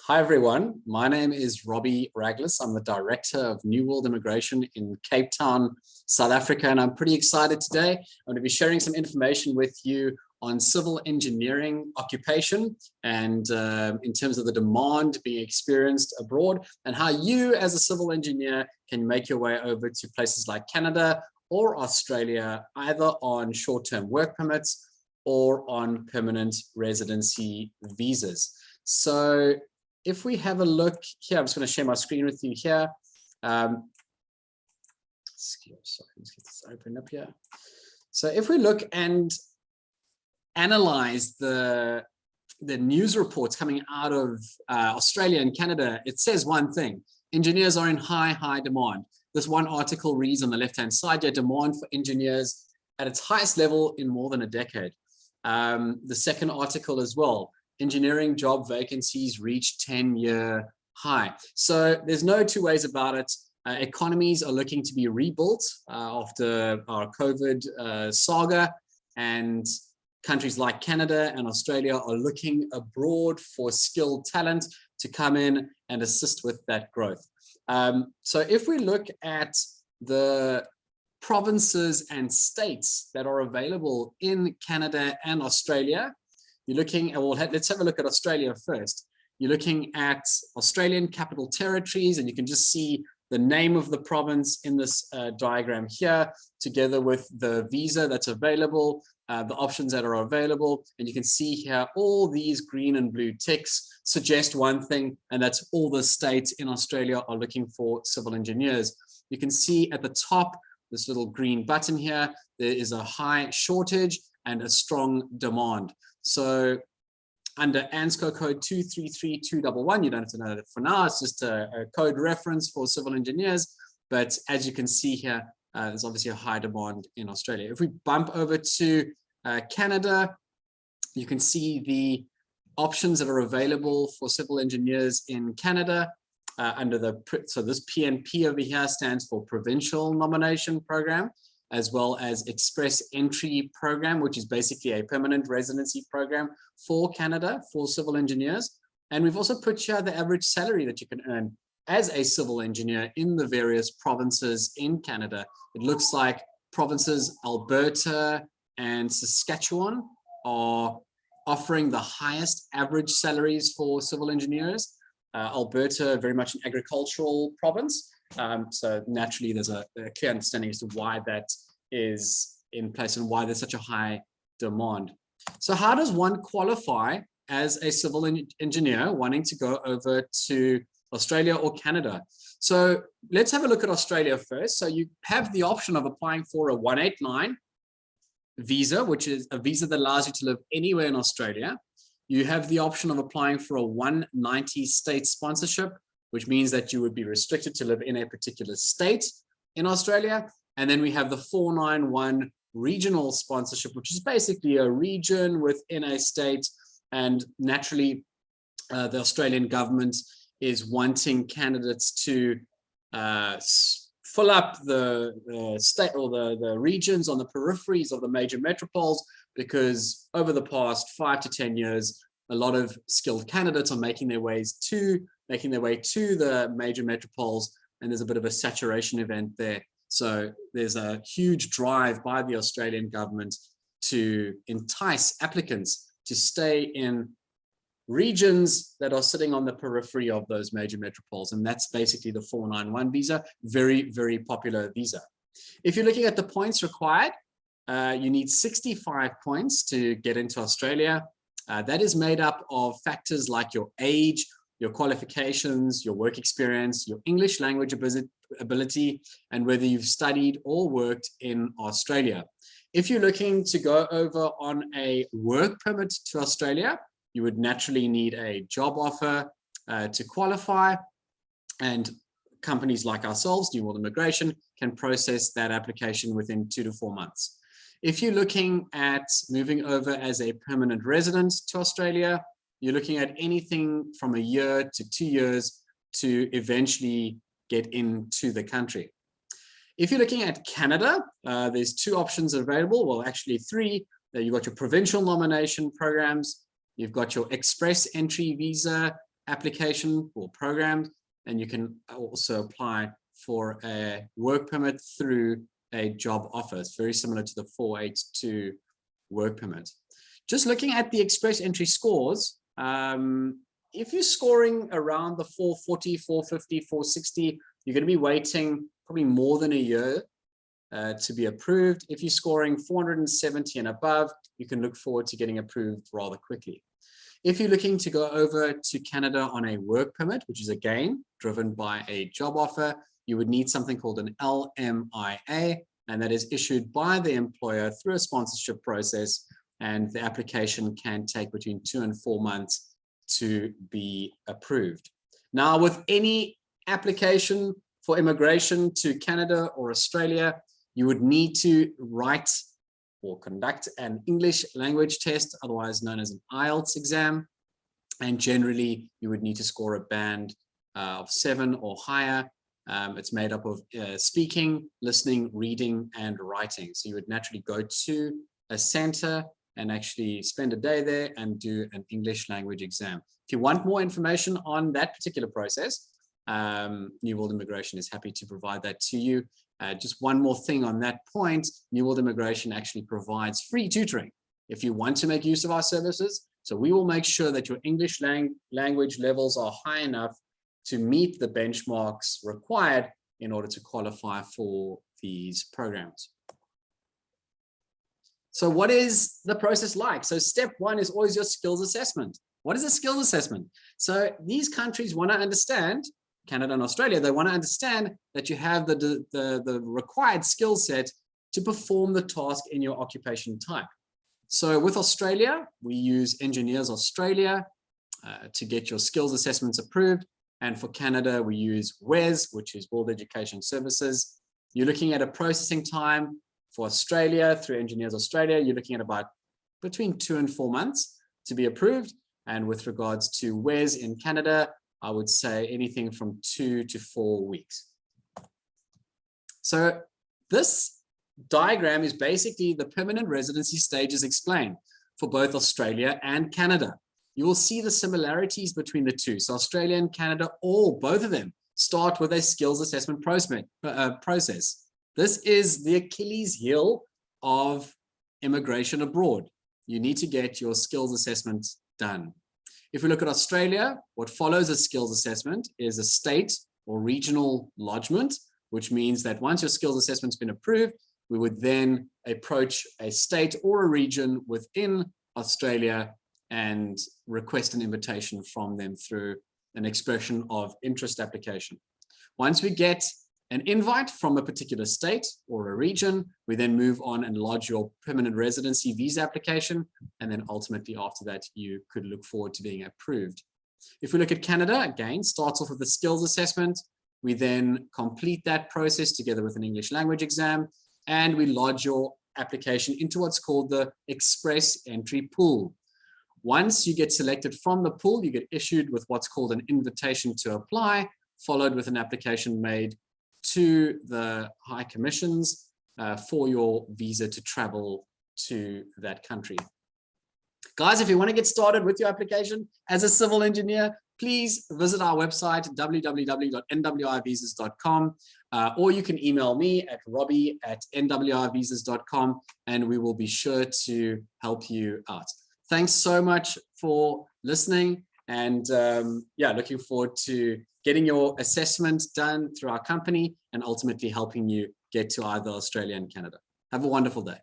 Hi everyone, my name is Robbie Raglis. I'm the Director of New World Immigration in Cape Town, South Africa, and I'm pretty excited today. I'm going to be sharing some information with you on civil engineering occupation and in terms of the demand being experienced abroad and how you as a civil engineer can make your way over to places like Canada or Australia, either on short-term work permits or on permanent residency visas. So if we have a look here, I'm just going to share my screen with you here. Sorry, let's get this open up here. So if we look and analyze the news reports coming out of Australia and Canada, it says one thing: engineers are in high demand. This one article reads on the left-hand side here, demand for engineers at its highest level in more than a decade. The second article as well, engineering job vacancies reach 10-year high. So there's no two ways about it. Economies are looking to be rebuilt after our COVID saga, and countries like Canada and Australia are looking abroad for skilled talent to come in and assist with that growth. So if we look at the provinces and states that are available in Canada and Australia, you're looking at, well, let's have a look at Australia first. You're looking at Australian Capital Territories, and you can just see the name of the province in this diagram here, together with the visa that's available, the options that are available. And you can see here, all these green and blue ticks suggest one thing, and that's all the states in Australia are looking for civil engineers. You can see at the top, this little green button here, there is a high shortage and a strong demand. So under ANSCO code 233211, you don't have to know that for now, it's just a code reference for civil engineers. But as you can see here, there's obviously a high demand in Australia. If we bump over to Canada, you can see the options that are available for civil engineers in Canada under so this PNP over here stands for Provincial Nomination Program, as well as Express Entry Program, which is basically a permanent residency program for Canada for civil engineers. And we've also put here the average salary that you can earn as a civil engineer in the various provinces in Canada. It looks like provinces Alberta and Saskatchewan are offering the highest average salaries for civil engineers. Alberta, very much an agricultural province. So naturally, there's a clear understanding as to why that is in place and why there's such a high demand. So how does one qualify as a civil engineer wanting to go over to Australia or Canada? So let's have a look at Australia first. So you have the option of applying for a 189 visa, which is a visa that allows you to live anywhere in Australia. You have the option of applying for a 190 state sponsorship, which means that you would be restricted to live in a particular state in Australia. And then we have the 491 regional sponsorship, which is basically a region within a state. And naturally, the Australian government is wanting candidates to fill up the state or the regions on the peripheries of the major metropoles, because over the past 5 to 10 years, a lot of skilled candidates are making their way to the major metropoles, and there's a bit of a saturation event there. So there's a huge drive by the Australian government to entice applicants to stay in regions that are sitting on the periphery of those major metropoles. And that's basically the 491 visa, very, very popular visa. If you're looking at the points required, you need 65 points to get into Australia. That is made up of factors like your age, your qualifications, your work experience, your English language ability, and whether you've studied or worked in Australia. If you're looking to go over on a work permit to Australia, you would naturally need a job offer to qualify, and companies like ourselves, New World Immigration, can process that application within 2 to 4 months. If you're looking at moving over as a permanent resident to Australia, you're looking at anything from a year to 2 years to eventually get into the country. If you're looking at Canada, there's 2 options available. Well, actually 3. You've got your provincial nomination programs, you've got your express entry visa, application or programmed, and you can also apply for a work permit through a job offer. It's very similar to the 482 work permit. Just looking at the express entry scores, if you're scoring around the 440, 450, 460, you're going to be waiting probably more than a year to be approved. If you're scoring 470 and above, you can look forward to getting approved rather quickly. If you're looking to go over to Canada on a work permit, which is again driven by a job offer, you would need something called an LMIA, and that is issued by the employer through a sponsorship process, and the application can take between 2 and 4 months to be approved. Now, with any application for immigration to Canada or Australia, you would need to write or conduct an English language test, otherwise known as an IELTS exam. And generally, you would need to score a band of 7 or higher. It's made up of speaking, listening, reading, and writing. So you would naturally go to a center and actually spend a day there and do an English language exam. If you want more information on that particular process, New World Immigration is happy to provide that to you. Just one more thing on that point, New World Immigration actually provides free tutoring if you want to make use of our services. So we will make sure that your English language levels are high enough to meet the benchmarks required in order to qualify for these programs. So what is the process like? So step 1 is always your skills assessment. What is a skills assessment? So these countries want to understand, Canada and Australia, they want to understand that you have the required skill set to perform the task in your occupation type. So with Australia, we use Engineers Australia to get your skills assessments approved. And for Canada, we use WES, which is World Education Services. You're looking at a processing time for Australia through Engineers Australia. You're looking at about between 2 and 4 months to be approved. And with regards to WES in Canada, I would say anything from 2 to 4 weeks. So this diagram is basically the permanent residency stages explained for both Australia and Canada. You will see the similarities between the two. So Australia and Canada, both of them start with a skills assessment process. This is the Achilles heel of immigration abroad. You need to get your skills assessment done. If we look at Australia, what follows a skills assessment is a state or regional lodgement, which means that once your skills assessment's been approved, we would then approach a state or a region within Australia and request an invitation from them through an expression of interest application. Once we get an invite from a particular state or a region, we then move on and lodge your permanent residency visa application. And then ultimately after that, you could look forward to being approved. If we look at Canada, again, starts off with the skills assessment. We then complete that process together with an English language exam, and we lodge your application into what's called the express entry pool. Once you get selected from the pool, you get issued with what's called an invitation to apply, followed with an application made to the High Commissions for your visa to travel to that country. Guys, if you want to get started with your application as a civil engineer, please visit our website, www.nwrvisas.com, or you can email me at robbie@nwrvisas.com, and we will be sure to help you out. Thanks so much for listening, and yeah, looking forward to getting your assessment done through our company and ultimately helping you get to either Australia and Canada. Have a wonderful day.